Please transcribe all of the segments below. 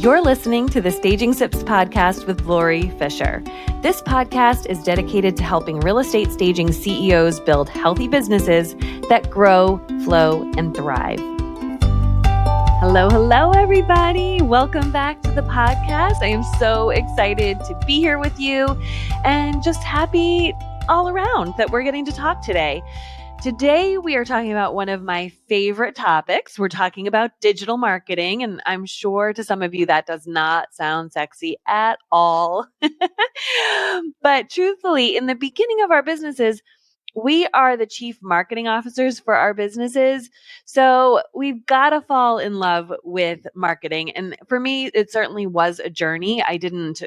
You're listening to the Staging Sips podcast with Lori Fisher. This podcast is dedicated to helping real estate staging CEOs build healthy businesses that grow, flow, and thrive. Hello, everybody. Welcome back to the podcast. I am so excited to be here with you and just happy all around that we're getting to talk today. Today, we are talking about one of my favorite topics. We're talking about digital marketing, and I'm sure to some of you that does not sound sexy at all. But truthfully, in the beginning of our businesses, we are the chief marketing officers for our businesses. So we've got to fall in love with marketing. And for me, it certainly was a journey. I didn't,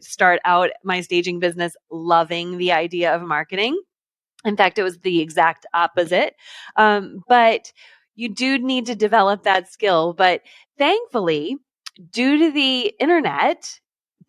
start out my staging business loving the idea of marketing. In fact, it was the exact opposite. But you do need to develop that skill. But thankfully, due to the internet,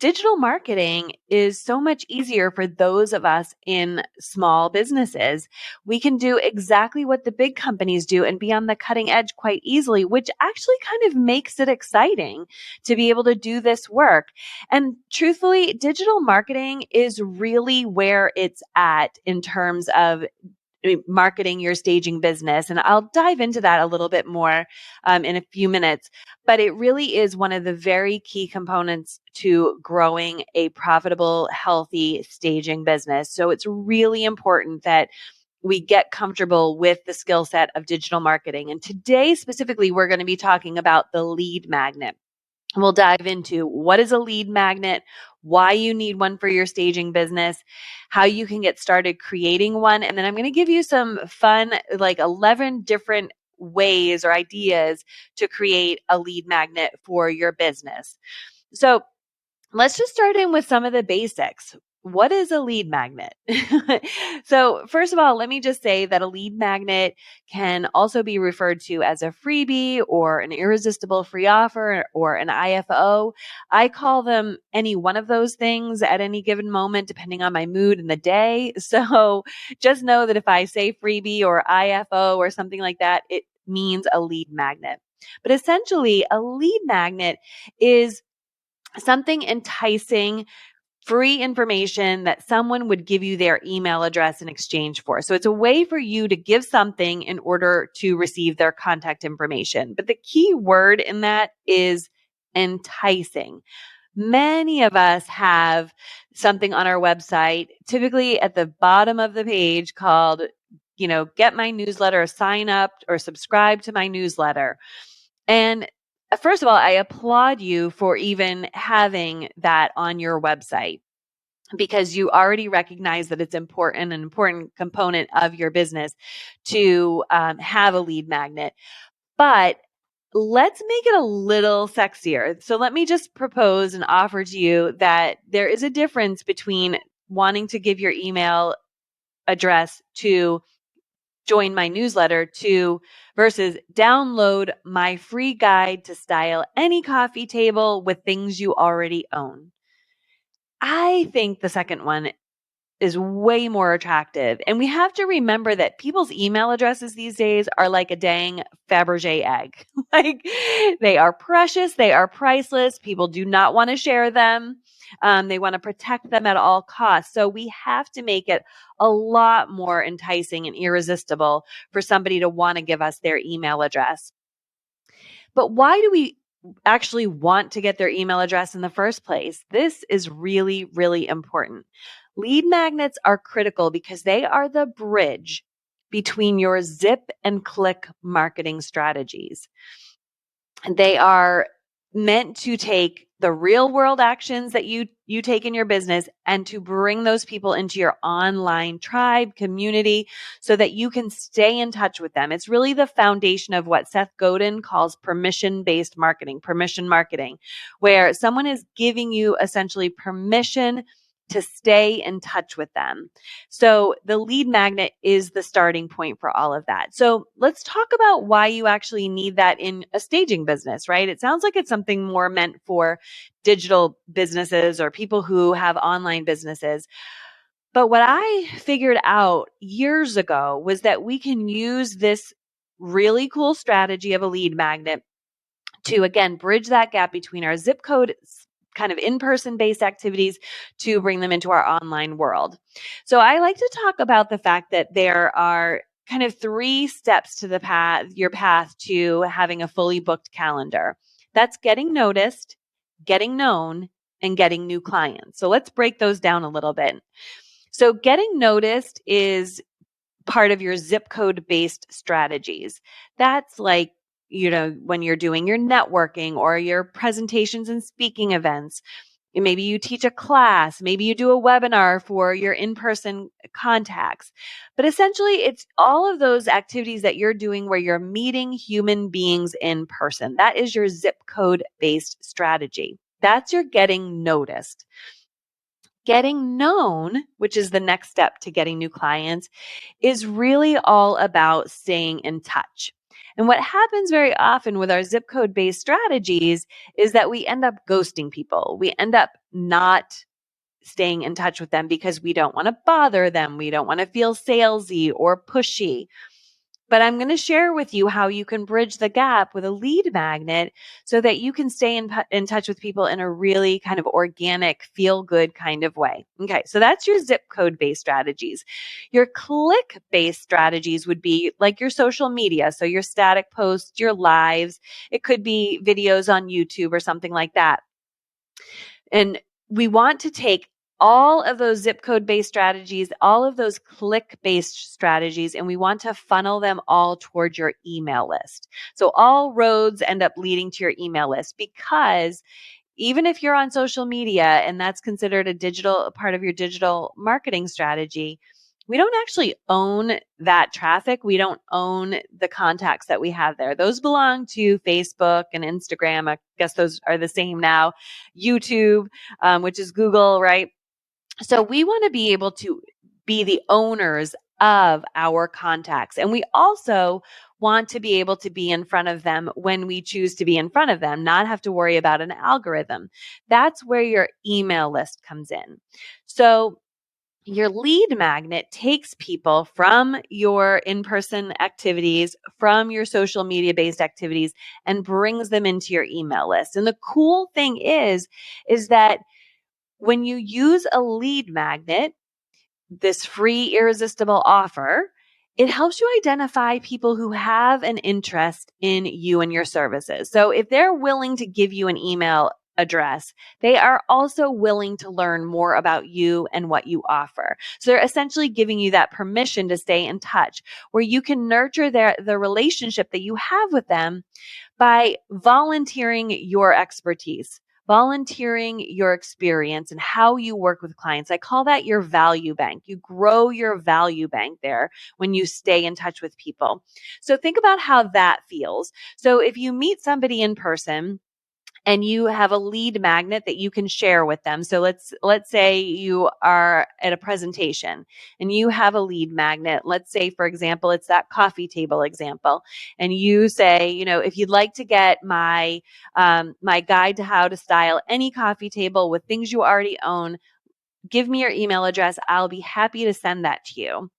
digital marketing is so much easier for those of us in small businesses. We can do exactly what the big companies do and be on the cutting edge quite easily, which actually kind of makes it exciting to be able to do this work. And truthfully, digital marketing is really where it's at in terms of marketing your staging business. And I'll dive into that a little bit more in a few minutes. But it really is one of the very key components to growing a profitable, healthy staging business. So it's really important that we get comfortable with the skill set of digital marketing. And today, specifically, we're going to be talking about the lead magnet. We'll dive into what is a lead magnet, why you need one for your staging business, how you can get started creating one. And then I'm going to give you some fun, 11 different ways or ideas to create a lead magnet for your business. So let's just start in with some of the basics. What is a lead magnet? So first of all, let me just say that a lead magnet can also be referred to as a freebie or an irresistible free offer or an IFO. I call them any one of those things at any given moment, depending on my mood and the day. So just know that if I say freebie or IFO or something like that, it means a lead magnet. But essentially, a lead magnet is something enticing, free information that someone would give you their email address in exchange for. So it's a way for you to give something in order to receive their contact information. But the key word in that is enticing. Many of us have something on our website, typically at the bottom of the page called, get my newsletter, or sign up or subscribe to my newsletter. And first of all, I applaud you for even having that on your website because you already recognize that it's an important component of your business to have a lead magnet. But let's make it a little sexier. So let me just propose and offer to you that there is a difference between wanting to give your email address to join my newsletter versus download my free guide to style any coffee table with things you already own. I think the second one is way more attractive. And we have to remember that people's email addresses these days are like a dang Fabergé egg. They are precious. They are priceless. People do not want to share them. They want to protect them at all costs. So we have to make it a lot more enticing and irresistible for somebody to want to give us their email address. But why do we actually want to get their email address in the first place? This is really, really important. Lead magnets are critical because they are the bridge between your zip and click marketing strategies. They are meant to take the real world actions that you take in your business and to bring those people into your online tribe community so that you can stay in touch with them. It's really the foundation of what Seth Godin calls permission-based marketing, permission marketing, where someone is giving you essentially permission to stay in touch with them. So the lead magnet is the starting point for all of that. So let's talk about why you actually need that in a staging business, right? It sounds like it's something more meant for digital businesses or people who have online businesses. But what I figured out years ago was that we can use this really cool strategy of a lead magnet to, again, bridge that gap between our zip code kind of in-person based activities to bring them into our online world. So I like to talk about the fact that there are kind of 3 steps to your path to having a fully booked calendar. That's getting noticed, getting known, and getting new clients. So let's break those down a little bit. So getting noticed is part of your zip code based strategies. That's like, when you're doing your networking or your presentations and speaking events. Maybe you teach a class, maybe you do a webinar for your in-person contacts. But essentially, it's all of those activities that you're doing where you're meeting human beings in person. That is your zip code based strategy. That's your getting noticed. Getting known, which is the next step to getting new clients, is really all about staying in touch. And what happens very often with our zip code based strategies is that we end up ghosting people. We end up not staying in touch with them because we don't want to bother them. We don't want to feel salesy or pushy. But I'm going to share with you how you can bridge the gap with a lead magnet so that you can stay in touch with people in a really kind of organic, feel good kind of way. Okay, so that's your zip code based strategies. Your click based strategies would be like your social media. So your static posts, your lives, it could be videos on YouTube or something like that. And we want to take all of those zip code based strategies, all of those click based strategies, and we want to funnel them all towards your email list. So all roads end up leading to your email list, because even if you're on social media and that's considered a part of your digital marketing strategy, we don't actually own that traffic. We don't own the contacts that we have there. Those belong to Facebook and Instagram. I guess those are the same now. YouTube, which is Google, right? So we want to be able to be the owners of our contacts. And we also want to be able to be in front of them when we choose to be in front of them, not have to worry about an algorithm. That's where your email list comes in. So your lead magnet takes people from your in-person activities, from your social media-based activities, and brings them into your email list. And the cool thing is that when you use a lead magnet, this free irresistible offer, it helps you identify people who have an interest in you and your services. So if they're willing to give you an email address, they are also willing to learn more about you and what you offer. So they're essentially giving you that permission to stay in touch, where you can nurture the relationship that you have with them by volunteering your expertise, volunteering your experience and how you work with clients. I call that your value bank. You grow your value bank there when you stay in touch with people. So think about how that feels. So if you meet somebody in person and you have a lead magnet that you can share with them. So let's say you are at a presentation and you have a lead magnet. Let's say, for example, it's that coffee table example. And you say, if you'd like to get my guide to how to style any coffee table with things you already own, give me your email address. I'll be happy to send that to you.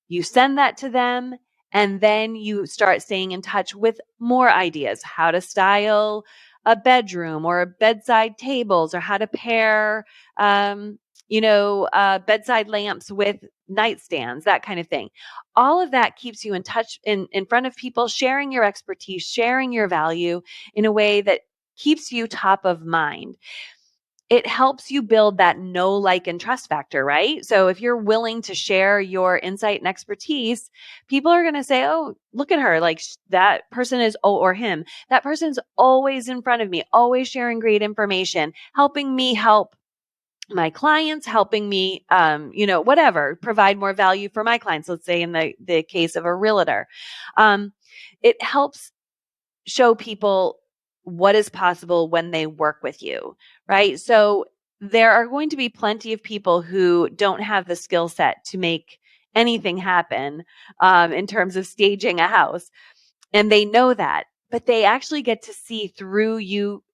You send that to them, and then you start staying in touch with more ideas, how to style a bedroom or bedside tables, or how to pair, bedside lamps with nightstands, that kind of thing. All of that keeps you in touch in front of people, sharing your expertise, sharing your value in a way that keeps you top of mind. It helps you build that know, like, and trust factor, right? So if you're willing to share your insight and expertise, people are going to say, oh, look at her. Like that person is, or him, that person's always in front of me, always sharing great information, helping me help my clients, helping me, whatever, provide more value for my clients. Let's say in the case of a realtor, it helps show people what is possible when they work with you, right? So there are going to be plenty of people who don't have the skill set to make anything happen in terms of staging a house. And they know that, but they actually get to see through you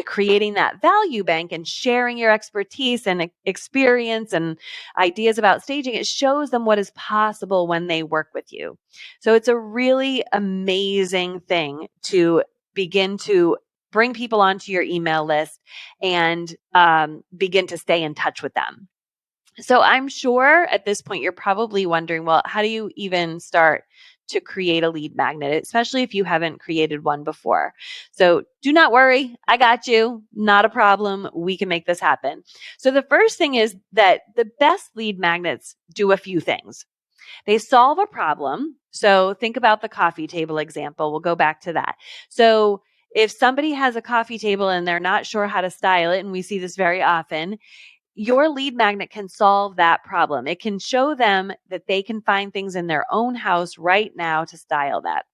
creating that value bank and sharing your expertise and experience and ideas about staging. It shows them what is possible when they work with you. So it's a really amazing thing to begin to bring people onto your email list and begin to stay in touch with them. So I'm sure at this point you're probably wondering, well, how do you even start to create a lead magnet, especially if you haven't created one before? So do not worry. I got you. Not a problem. We can make this happen. So the first thing is that the best lead magnets do a few things. They solve a problem. So think about the coffee table example. We'll go back to that. So if somebody has a coffee table and they're not sure how to style it, and we see this very often, your lead magnet can solve that problem. It can show them that they can find things in their own house right now to style that.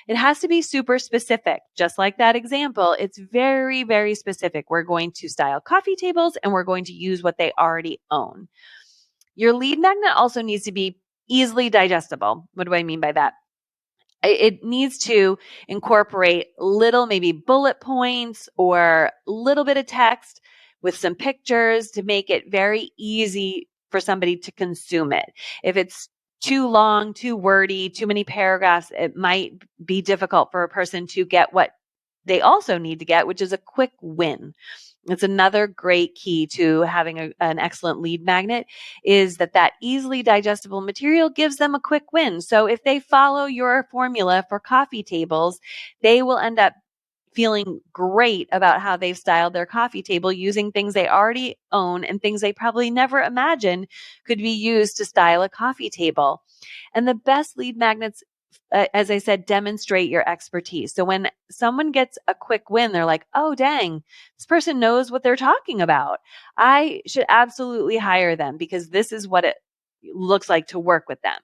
It has to be super specific. Just like that example, it's very, very specific. We're going to style coffee tables and we're going to use what they already own. Your lead magnet also needs to be easily digestible. What do I mean by that? It needs to incorporate little maybe bullet points or a little bit of text with some pictures to make it very easy for somebody to consume it. If it's too long, too wordy, too many paragraphs, it might be difficult for a person to get what they also need to get, which is a quick win. It's another great key to having an excellent lead magnet is that easily digestible material gives them a quick win. So if they follow your formula for coffee tables, they will end up feeling great about how they've styled their coffee table using things they already own and things they probably never imagined could be used to style a coffee table. And the best lead magnets, as I said, demonstrate your expertise. So when someone gets a quick win, they're like, oh, dang, this person knows what they're talking about. I should absolutely hire them because this is what it looks like to work with them.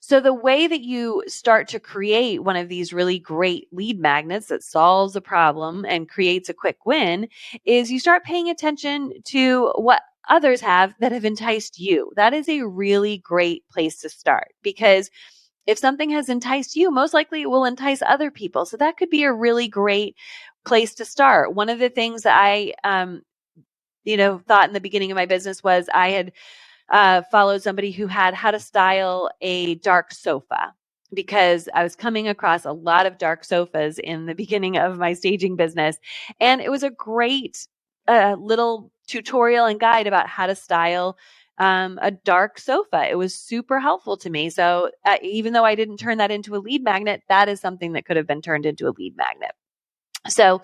So the way that you start to create one of these really great lead magnets that solves a problem and creates a quick win is you start paying attention to what others have that have enticed you. That is a really great place to start because if something has enticed you, most likely it will entice other people. So that could be a really great place to start. One of the things that I, thought in the beginning of my business was I had followed somebody who had how to style a dark sofa because I was coming across a lot of dark sofas in the beginning of my staging business. And it was a great little tutorial and guide about how to style a dark sofa. It was super helpful to me. So even though I didn't turn that into a lead magnet, that is something that could have been turned into a lead magnet. So,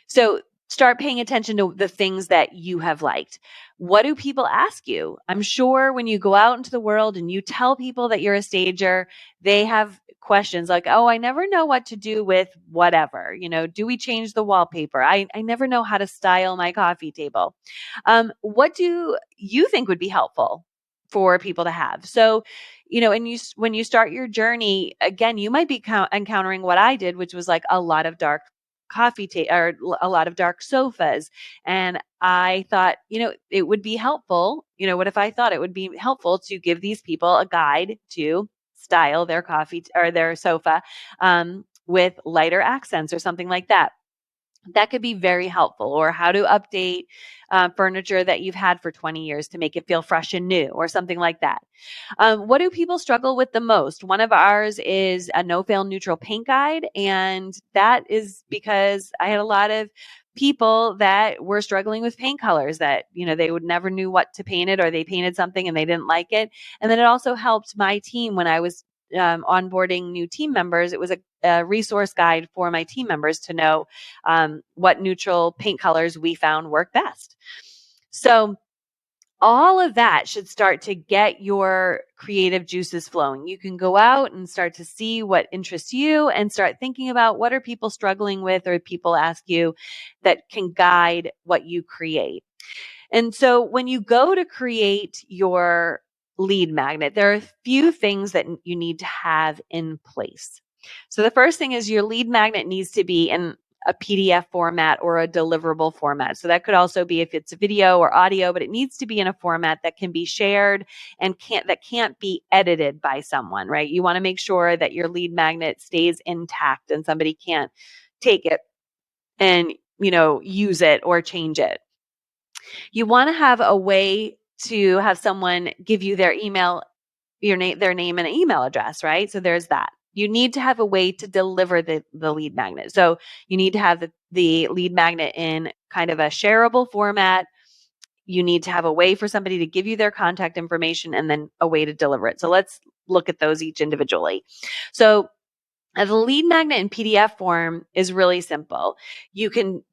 so start paying attention to the things that you have liked. What do people ask you? I'm sure when you go out into the world and you tell people that you're a stager, they have questions like, oh, I never know what to do with whatever. Do we change the wallpaper? I never know how to style my coffee table. What do you think would be helpful for people to have? So, and when you start your journey, again, you might be encountering what I did, which was like a lot of dark or a lot of dark sofas. And I thought, it would be helpful. What if I thought it would be helpful to give these people a guide to style their coffee or their sofa with lighter accents or something like that? That could be very helpful. Or how to update furniture that you've had for 20 years to make it feel fresh and new or something like that. What do people struggle with the most? One of ours is a no-fail neutral paint guide. And that is because I had a lot of people that were struggling with paint colors that, they would never knew what to paint it or they painted something and they didn't like it. And then it also helped my team when I was onboarding new team members. It was a resource guide for my team members to know what neutral paint colors we found work best. So all of that should start to get your creative juices flowing. You can go out and start to see what interests you and start thinking about what are people struggling with or people ask you that can guide what you create. And so when you go to create your lead magnet, there are a few things that you need to have in place. So the first thing is your lead magnet needs to be in a PDF format or a deliverable format. So that could also be if it's video or audio, but it needs to be in a format that can be shared and can't be edited by someone, right? You want to make sure that your lead magnet stays intact and somebody can't take it and, use it or change it. You want to have a way to have someone give you their email, their name and email address, right? So there's that. you need to have a way to deliver the lead magnet. So you need to have the lead magnet in kind of a shareable format. You need to have a way for somebody to give you their contact information and then a way to deliver it. So let's look at those each individually. So the lead magnet in PDF form is really simple. You can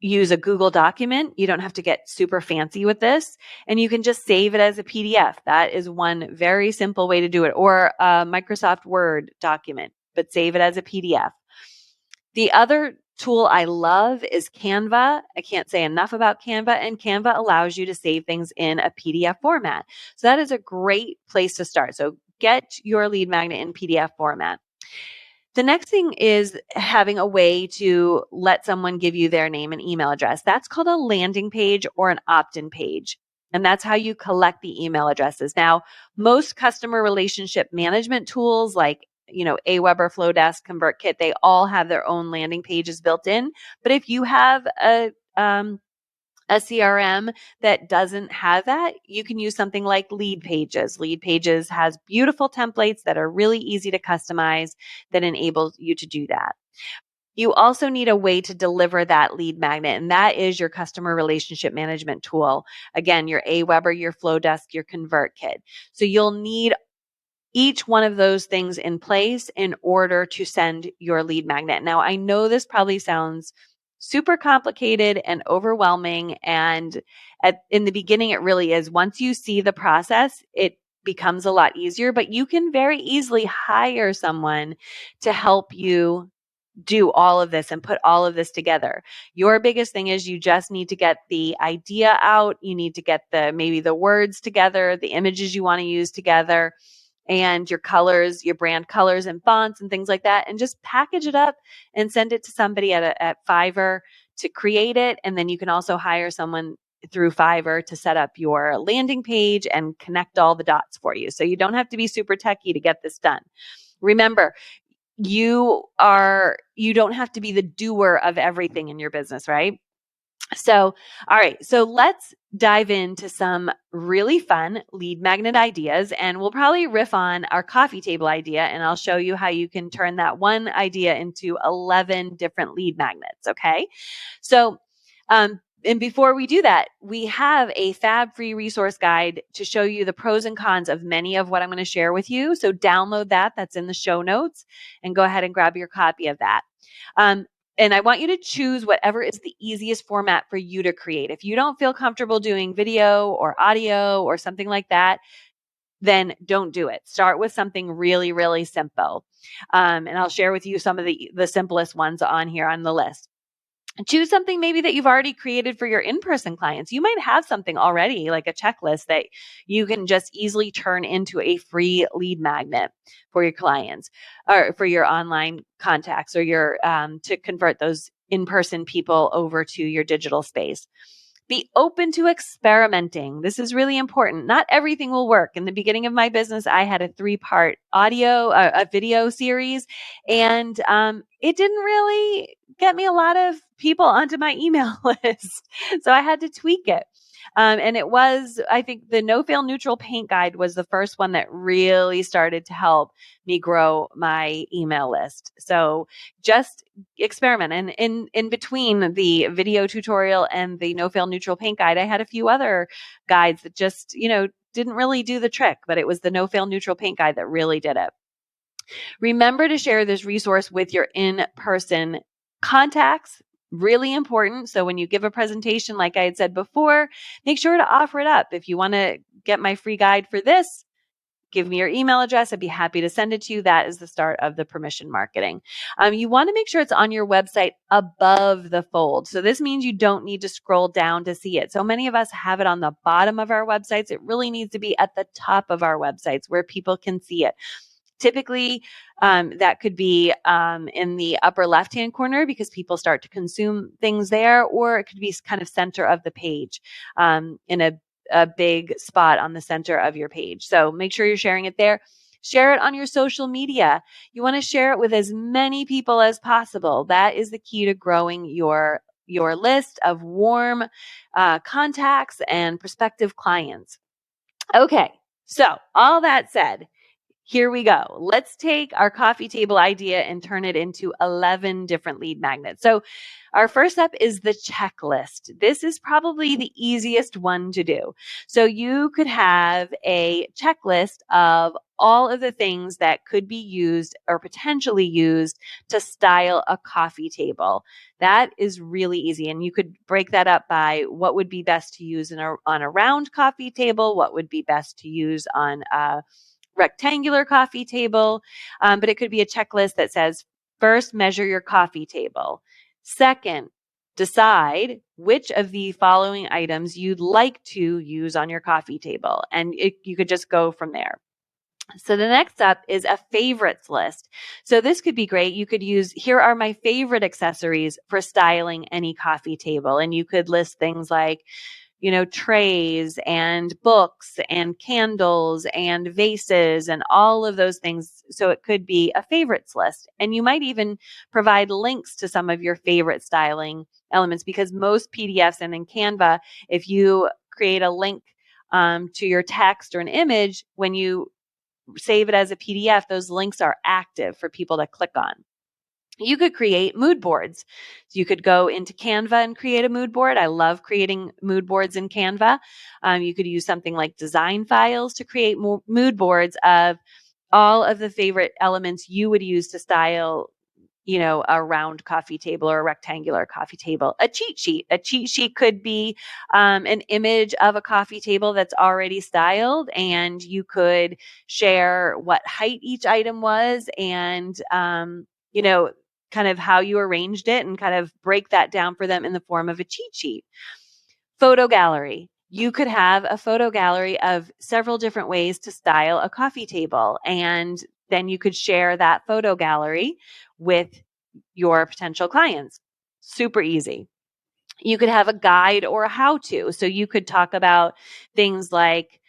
use a Google document. You don't have to get super fancy with this, and you can just save it as a PDF. That is one very simple way to do it, or a Microsoft Word document, but save it as a PDF. The other tool I love is Canva. I can't say enough about Canva, and Canva allows you to save things in a PDF format. So that is a great place to start. So get your lead magnet in PDF format. The next thing is having a way to let someone give you their name and email address. That's called a landing page or an opt-in page. And that's how you collect the email addresses. Now, most customer relationship management tools like Aweber, Flowdesk, ConvertKit, they all have their own landing pages built in. But if you have a CRM that doesn't have that, you can use something like Lead Pages. Lead Pages has beautiful templates that are really easy to customize that enables you to do that. You also need a way to deliver that lead magnet, and that is your customer relationship management tool. Again, your Aweber, your Flowdesk, your ConvertKit. So you'll need each one of those things in place in order to send your lead magnet. Now, I know this probably sounds super complicated and overwhelming. And in the beginning, it really is. Once you see the process, it becomes a lot easier, but you can very easily hire someone to help you do all of this and put all of this together. Your biggest thing is you just need to get the idea out. You need to get maybe the words together, the images you want to use together, and your colors, your brand colors and fonts and things like that, and just package it up and send it to somebody at Fiverr to create it. And then you can also hire someone through Fiverr to set up your landing page and connect all the dots for you. So you don't have to be super techie to get this done. Remember, you don't have to be the doer of everything in your business, right? So, all right. So let's dive into some really fun lead magnet ideas, and we'll probably riff on our coffee table idea, and I'll show you how you can turn that one idea into 11 different lead magnets. Okay. So, and before we do that, we have a fab-free resource guide to show you the pros and cons of many of what I'm going to share with you. So download that. That's in the show notes, and go ahead and grab your copy of that. And I want you to choose whatever is the easiest format for you to create. If you don't feel comfortable doing video or audio or something like that, then don't do it. Start with something really, really simple. And I'll share with you some of the simplest ones on here on the list. Choose something maybe that you've already created for your in-person clients. You might have something already, like a checklist that you can just easily turn into a free lead magnet for your clients or for your online contacts or to convert those in-person people over to your digital space. Be open to experimenting. This is really important. Not everything will work. In the beginning of my business, I had a 3-part a video series, and it didn't really get me a lot of people onto my email list. So I had to tweak it. And it was, I think the No Fail Neutral Paint Guide was the first one that really started to help me grow my email list. So just experiment. And in between the video tutorial and the No Fail Neutral Paint Guide, I had a few other guides that just, didn't really do the trick, but it was the No Fail Neutral Paint Guide that really did it. Remember to share this resource with your in-person contacts. Really important. So when you give a presentation, like I had said before, make sure to offer it up. If you want to get my free guide for this, give me your email address. I'd be happy to send it to you. That is the start of the permission marketing. You want to make sure it's on your website above the fold. So this means you don't need to scroll down to see it. So many of us have it on the bottom of our websites. It really needs to be at the top of our websites where people can see it. Typically, that could be in the upper left-hand corner because people start to consume things there, or it could be kind of center of the page in a big spot on the center of your page. So make sure you're sharing it there. Share it on your social media. You want to share it with as many people as possible. That is the key to growing your list of warm contacts and prospective clients. Okay, so all that said, here we go. Let's take our coffee table idea and turn it into 11 different lead magnets. So our first step is the checklist. This is probably the easiest one to do. So you could have a checklist of all of the things that could be used or potentially used to style a coffee table. That is really easy. And you could break that up by what would be best to use on a round coffee table, what would be best to use on a rectangular coffee table. But it could be a checklist that says, first, measure your coffee table. Second, decide which of the following items you'd like to use on your coffee table. And you could just go from there. So the next up is a favorites list. So this could be great. You could use, here are my favorite accessories for styling any coffee table. And you could list things like, trays and books and candles and vases and all of those things. So it could be a favorites list. And you might even provide links to some of your favorite styling elements, because most PDFs and in Canva, if you create a link to your text or an image, when you save it as a PDF, those links are active for people to click on. You could create mood boards. So you could go into Canva and create a mood board. I love creating mood boards in Canva. You could use something like design files to create mood boards of all of the favorite elements you would use to style, a round coffee table or a rectangular coffee table. A cheat sheet. A cheat sheet could be an image of a coffee table that's already styled, and you could share what height each item was and, kind of how you arranged it and kind of break that down for them in the form of a cheat sheet. Photo gallery. You could have a photo gallery of several different ways to style a coffee table, and then you could share that photo gallery with your potential clients. Super easy. You could have a guide or a how-to. So you could talk about things like,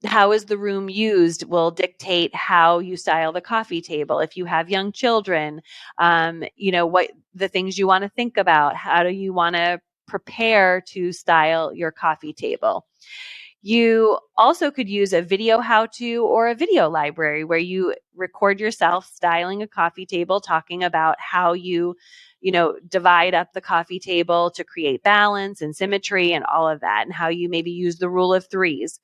how is the room used will dictate how you style the coffee table. If you have young children, what the things you want to think about. How do you want to prepare to style your coffee table? You also could use a video how-to or a video library where you record yourself styling a coffee table, talking about how you divide up the coffee table to create balance and symmetry and all of that, and how you maybe use the rule of threes.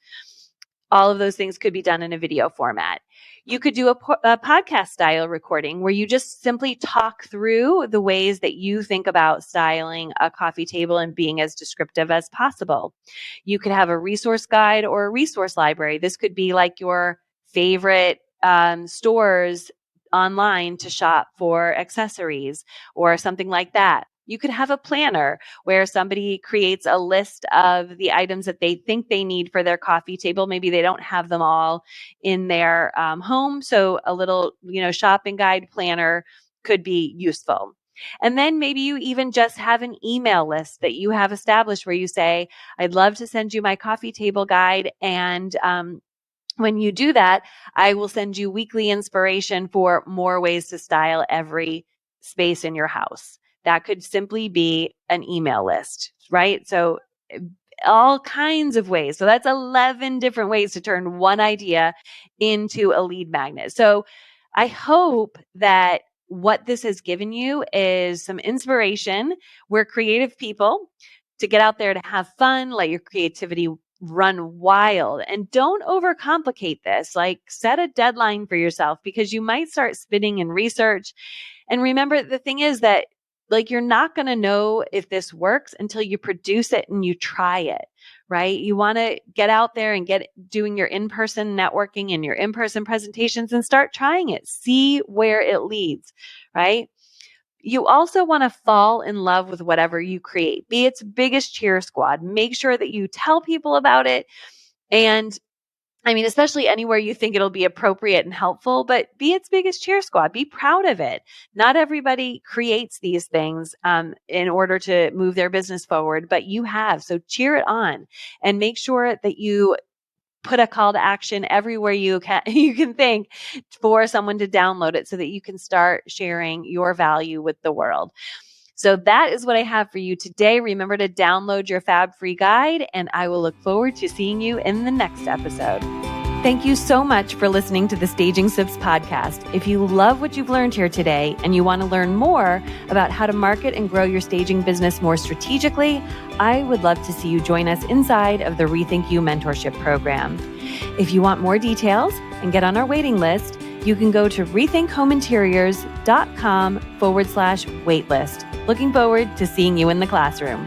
All of those things could be done in a video format. You could do a podcast style recording where you just simply talk through the ways that you think about styling a coffee table and being as descriptive as possible. You could have a resource guide or a resource library. This could be like your favorite stores online to shop for accessories or something like that. You could have a planner where somebody creates a list of the items that they think they need for their coffee table. Maybe they don't have them all in their home. So a little, shopping guide planner could be useful. And then maybe you even just have an email list that you have established where you say, I'd love to send you my coffee table guide. And when you do that, I will send you weekly inspiration for more ways to style every space in your house. That could simply be an email list, right? So all kinds of ways. So that's 11 different ways to turn one idea into a lead magnet. So I hope that what this has given you is some inspiration. We're creative people to get out there to have fun, let your creativity run wild, and don't overcomplicate this. Like, set a deadline for yourself, because you might start spinning in research. And remember, the thing is that you're not going to know if this works until you produce it and you try it, right? You want to get out there and get doing your in-person networking and your in-person presentations and start trying it. See where it leads, right? You also want to fall in love with whatever you create. Be its biggest cheer squad. Make sure that you tell people about it. And especially anywhere you think it'll be appropriate and helpful, but be its biggest cheer squad. Be proud of it. Not everybody creates these things in order to move their business forward, but you have. So cheer it on and make sure that you put a call to action everywhere you can think for someone to download it so that you can start sharing your value with the world. So that is what I have for you today. Remember to download your Fab Free Guide, and I will look forward to seeing you in the next episode. Thank you so much for listening to the Staging Sips podcast. If you love what you've learned here today and you want to learn more about how to market and grow your staging business more strategically, I would love to see you join us inside of the Rethink You mentorship program. If you want more details and get on our waiting list, you can go to rethinkhomeinteriors.com/waitlist. Looking forward to seeing you in the classroom.